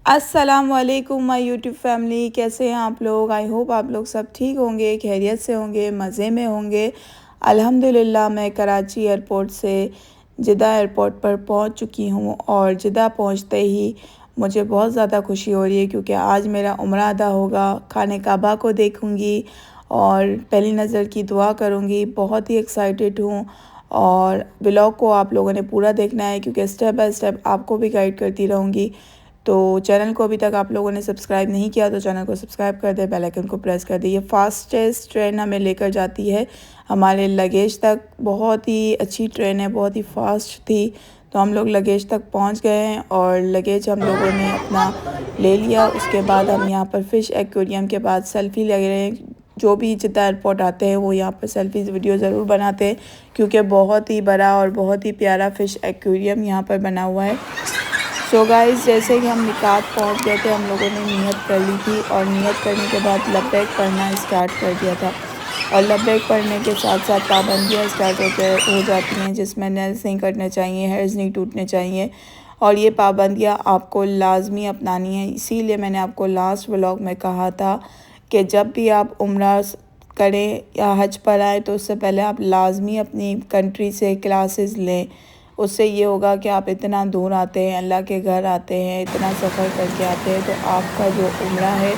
अस्सलाम वालेकुम my YouTube family, कैसे हैं आप लोग। आई होप आप लोग सब ठीक होंगे, खैरियत से होंगे, मज़े में होंगे। अल्हम्दुलिल्लाह मैं कराची एयरपोर्ट से जिद्दा एयरपोर्ट पर पहुंच चुकी हूं और जिद्दा पहुंचते ही मुझे बहुत ज़्यादा खुशी हो रही है क्योंकि आज मेरा उम्रा अदा होगा। खाने काबा को देखूंगी और पहली नज़र की दुआ करूंगी। बहुत ही एक्साइटेड हूँ और व्लॉग को आप लोगों ने पूरा देखना है क्योंकि स्टेप बाय स्टेप आपको भी गाइड करती रहूँगी। तो चैनल को अभी तक आप लोगों ने सब्सक्राइब नहीं किया तो चैनल को सब्सक्राइब कर दे, बेल आइकन को प्रेस कर दे। ये फास्टेस्ट ट्रेन हमें लेकर जाती है हमारे लगेज तक। बहुत ही अच्छी ट्रेन है, बहुत ही फास्ट थी। तो हम लोग लगेज तक पहुंच गए हैं और लगेज हम लोगों ने अपना ले लिया। उसके बाद हम यहाँ पर फ़िश एक्वेरियम के बाद सेल्फ़ी ले रहे हैं। जो भी जिद्दा एयरपोर्ट आते हैं वो यहाँ पर सेल्फ़ी वीडियो ज़रूर बनाते हैं क्योंकि बहुत ही बड़ा और बहुत ही प्यारा फ़िश एक्वेरियम यहाँ पर बना हुआ है। सो गाइस, जैसे कि हम मिकात पहुंच गए थे, हम लोगों ने नियत कर ली थी और नियत करने के बाद लब्बैक पढ़ना स्टार्ट कर दिया था। और लब्बैक पढ़ने के साथ साथ पाबंदियाँ स्टार्ट हो जाती हैं जिसमें नेल्स नहीं कटने चाहिए, हेयर्स नहीं टूटने चाहिए और ये पाबंदियाँ आपको लाजमी अपनानी है। इसीलिए मैंने आपको लास्ट व्लॉग में कहा था कि जब भी आप उम्रा करें या हज पर आए तो उससे पहले आप लाजमी अपनी कंट्री से क्लासेस लें। उससे ये होगा कि आप इतना दूर आते हैं, अल्लाह के घर आते हैं, इतना सफ़र करके आते हैं तो आपका जो उम्रा है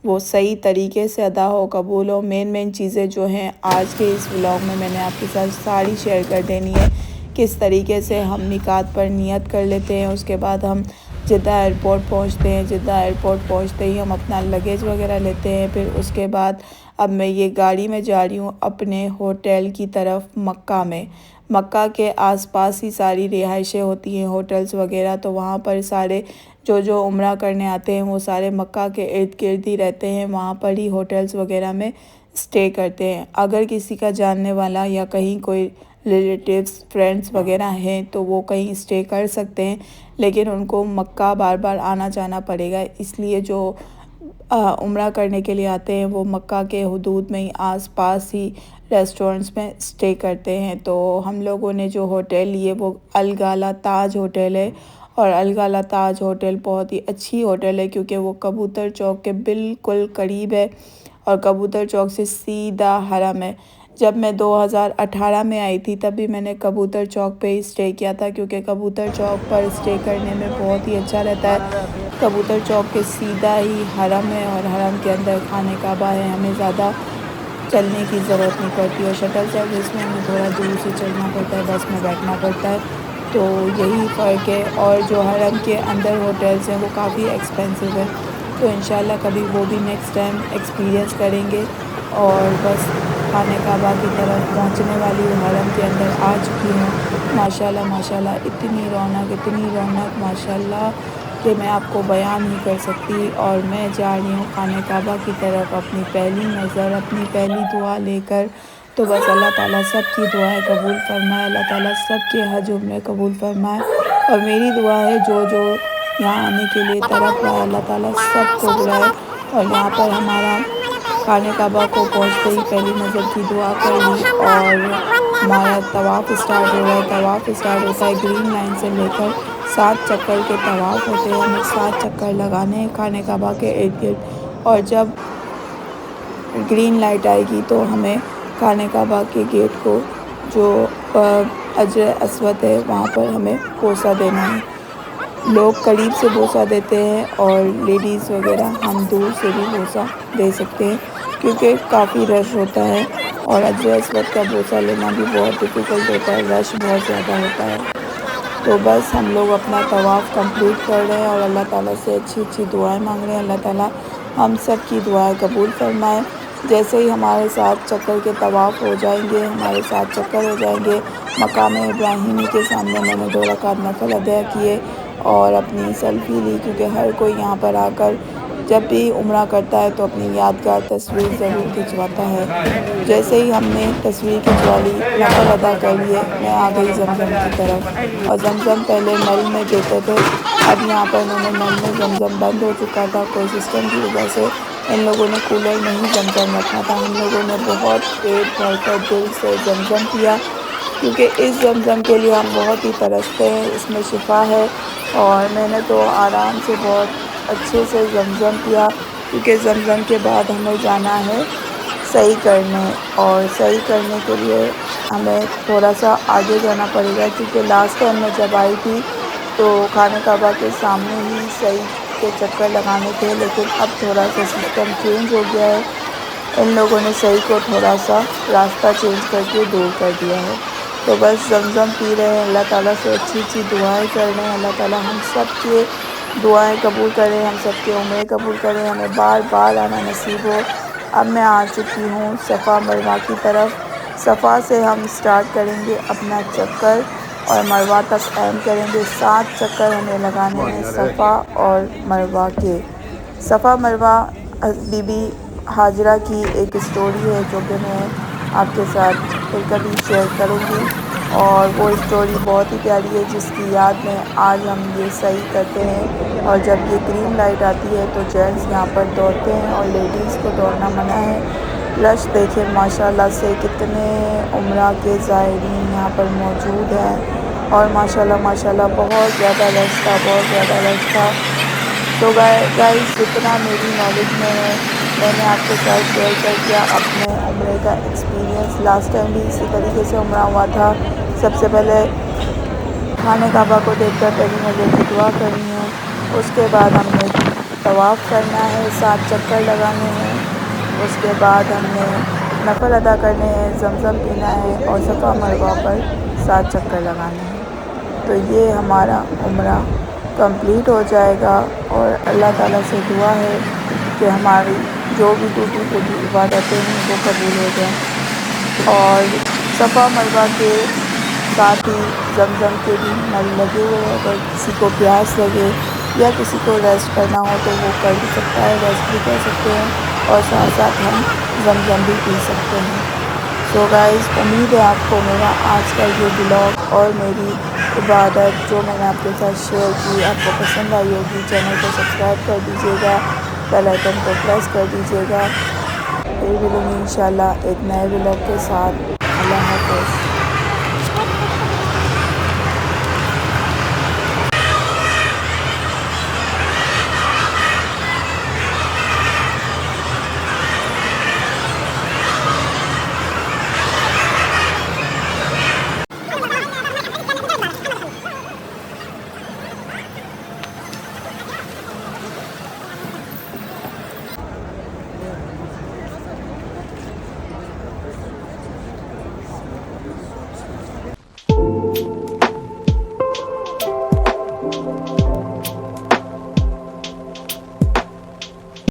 वो सही तरीके से अदा हो, कबूल हो। मेन चीज़ें जो हैं आज के इस व्लॉग में मैंने आपके साथ सारी शेयर कर देनी है। किस तरीके से हम मिकात पर नियत कर लेते हैं, उसके बाद हम जिद्दा एयरपोर्ट पहुंचते हैं। जिद्दा एयरपोर्ट पहुंचते ही हम अपना लगेज वगैरह लेते हैं। फिर उसके बाद अब मैं ये गाड़ी में जा रही हूँ अपने होटल की तरफ मक्का में। मक्का के आसपास ही सारी रिहाइशें होती हैं, होटल्स वगैरह। तो वहाँ पर सारे जो उम्रा करने आते हैं वो सारे मक्का के इर्द गिर्द ही रहते हैं, वहाँ पर ही होटल्स वगैरह में स्टे करते हैं। अगर किसी का जानने वाला या कहीं कोई रिलेटिव्स फ्रेंड्स वगैरह हैं तो वो कहीं स्टे कर सकते हैं, लेकिन उनको मक्का बार बार आना जाना पड़ेगा। इसलिए जो उम्रा करने के लिए आते हैं वो मक्का के हुदूद में ही आसपास ही रेस्टोरेंट्स में स्टे करते हैं। तो हम लोगों ने जो होटल लिए वो अलगाला ताज होटल है और अलगाला ताज होटल बहुत ही अच्छी होटल है क्योंकि वो कबूतर चौक के बिल्कुल करीब है और कबूतर चौक से सीधा हरम है। जब मैं 2018 में आई थी तब भी मैंने कबूतर चौक पे ही स्टे किया था क्योंकि कबूतर चौक पर स्टे करने में बहुत ही अच्छा रहता है। कबूतर चौक के सीधा ही हरम है और हरम के अंदर खाने काबा है। हमें ज़्यादा चलने की ज़रूरत नहीं पड़ती और शटल सर्विस में हमें थोड़ा दूर से चलना पड़ता है, बस में बैठना पड़ता है। तो यही फ़र्क है। और जो हरम के अंदर होटल्स हैं वो काफ़ी एक्सपेंसिव है। तो इंशाल्लाह कभी वो भी नेक्स्ट टाइम एक्सपीरियंस करेंगे। और बस खाने काबा की तरफ पहुंचने वाली हूँ, हरम के अंदर आ चुकी हूँ। माशाल्लाह माशाल्लाह, इतनी रौनक माशाल्लाह कि मैं आपको बयान नहीं कर सकती। और मैं जा रही हूँ खाने काबा की तरफ अपनी पहली नज़र, अपनी पहली दुआ लेकर। तो बस अल्लाह ताला सबकी दुआएं कबूल फरमाए, अल्लाह ताला सबके हज उम्रे कबूल फरमाए। और मेरी दुआ है जो यहाँ आने के लिए तड़प रहा है अल्लाह ताला सबको बुलाए। और यहाँ पर हमारा खाने काबा को पहुँचते ही पहली नज़र की दुआ कर ली और हमारा तवाफ़ स्टार्ट हो रहा है। तवाफ़ स्टार्ट होता है ग्रीन लाइन से लेकर 7 चक्कर के तवाफ़ होते हैं। हमें 7 चक्कर लगाने हैं खाने काबा के इर्द गिर्द और जब ग्रीन लाइट आएगी तो हमें खाने काबा के गेट को जो अजर अस्वद है वहाँ पर हमें बोसा देना है। लोग करीब से बोसा देते हैं और लेडीज़ वगैरह हम दूर से भी बोसा दे सकते हैं क्योंकि काफ़ी रश होता है और अजर अस्वद का बोसा लेना भी बहुत डिफ़िकल्ट होता है, रश बहुत ज़्यादा होता है। तो बस हम लोग अपना तवाफ़ कंप्लीट कर रहे हैं और अल्लाह ताला से अच्छी अच्छी दुआएं मांग रहे हैं। अल्लाह ताला हम सब की दुआएं कबूल फरमाए। जैसे ही हमारे 7 चक्कर के तवाफ़ हो जाएंगे, हमारे 7 चक्कर हो जाएंगे, मकाम इब्राहिमी के सामने मैंने 2 रकात नफल अदा किए और अपनी सेल्फ़ी ली क्योंकि हर कोई यहाँ पर आकर जब भी उम्रा करता है तो अपनी यादगार तस्वीर ज़रूर खिंचवाता है। जैसे ही हमने तस्वीर खिंचवा ली, नफल अदा कर लिए, मैं आ गई जमज़म की तरफ। और जमज़म पहले नल में देते थे, अब यहाँ पर उन्होंने नल में जमज़म बंद हो चुका था कोई सिस्टम की वजह से। इन लोगों ने कूलर में ही जमज़म रखा था। हम लोगों ने बहुत पेट भरकर दिल से जमज़म पिया क्योंकि इस जमज़म के लिए हम बहुत ही तरसते हैं, इसमें शिफा है। और मैंने तो आराम से बहुत अच्छे से ज़मज़म पिया, क्योंकि ज़मज़म के बाद हमें जाना है सही करने, और सही करने के लिए हमें थोड़ा सा आगे जाना पड़ेगा, क्योंकि लास्ट टाइम मैं जब आई थी तो खाने काबा के सामने ही सही के चक्कर लगाने थे, लेकिन अब थोड़ा सा सिस्टम चेंज हो गया है। इन लोगों ने सही को थोड़ा सा रास्ता चेंज करके दूर कर दिया है। तो बस ज़मज़म पी रहे हैं, अल्लाह ताला से अच्छी अच्छी दुआएं कर रहे हैं। अल्लाह ताला हम सब के दुआएं कबूल करें, हम सब के उम्रें कबूल करें, हमें बार बार आना नसीब हो। अब मैं आ चुकी हूँ सफ़ा मरवा की तरफ। सफ़ा से हम स्टार्ट करेंगे अपना चक्कर और मरवा तक एंड करेंगे। 7 चक्कर हमें लगाने हैं सफ़ा और मरवा के। सफ़ा मरवा बीबी हाजरा की एक स्टोरी है जो कि मैं आपके साथ फिर कभी शेयर करूँगी, और वो स्टोरी बहुत ही प्यारी है, जिसकी याद में आज हम ये सही करते हैं। और जब ये ग्रीन लाइट आती है तो जेंट्स यहाँ पर दौड़ते हैं और लेडीज़ को दौड़ना मना है। रश देखे माशाल्लाह से कितने उम्रा के ज़ायरीन यहाँ पर मौजूद हैं, और माशाल्लाह माशाल्लाह बहुत ज़्यादा रश था, बहुत ज़्यादा रश था। तो गाइस जितना मेरी नॉलेज में है मैंने आपके साथ शेयर कर दिया अपने उम्रे का एक्सपीरियंस। लास्ट टाइम भी इसी तरीके से उम्रा हुआ था। सबसे पहले खाने काबा को देखकर पहली नज़र की दुआ करनी है, उसके बाद हमने तवाफ़ करना है, 7 चक्कर लगाने हैं, उसके बाद हमने नफल अदा करने हैं, ज़मज़म पीना है और सफ़ा मरवा पर 7 चक्कर लगाने हैं। तो ये हमारा उम्रा कंप्लीट हो जाएगा, और अल्लाह ताला से दुआ है कि हमारी जो भी टूटी फूटी इबादतें हैं वो कबूल हो जाएं। और सफ़ा मरवा के साथ ही ज़मज़म के भी नल लगे हुए हैं, अगर किसी को प्यास लगे या किसी को रेस्ट करना हो तो वो कर भी सकता है, रेस्ट भी कर सकते हैं, और साथ साथ हम ज़मज़म भी पी सकते हैं। सो गाइस, उम्मीद है आपको मेरा आज का ये ब्लॉग और मेरी इबादत जो मैंने आपके साथ शेयर की आपको पसंद आई होगी। चैनल को सब्सक्राइब कर दीजिएगा, बेल आइकन को प्रेस कर दीजिएगा। फिर मिलूँगी इंशाल्लाह एक नए ब्लॉग के साथ। अल्लाह हाफ़िज़।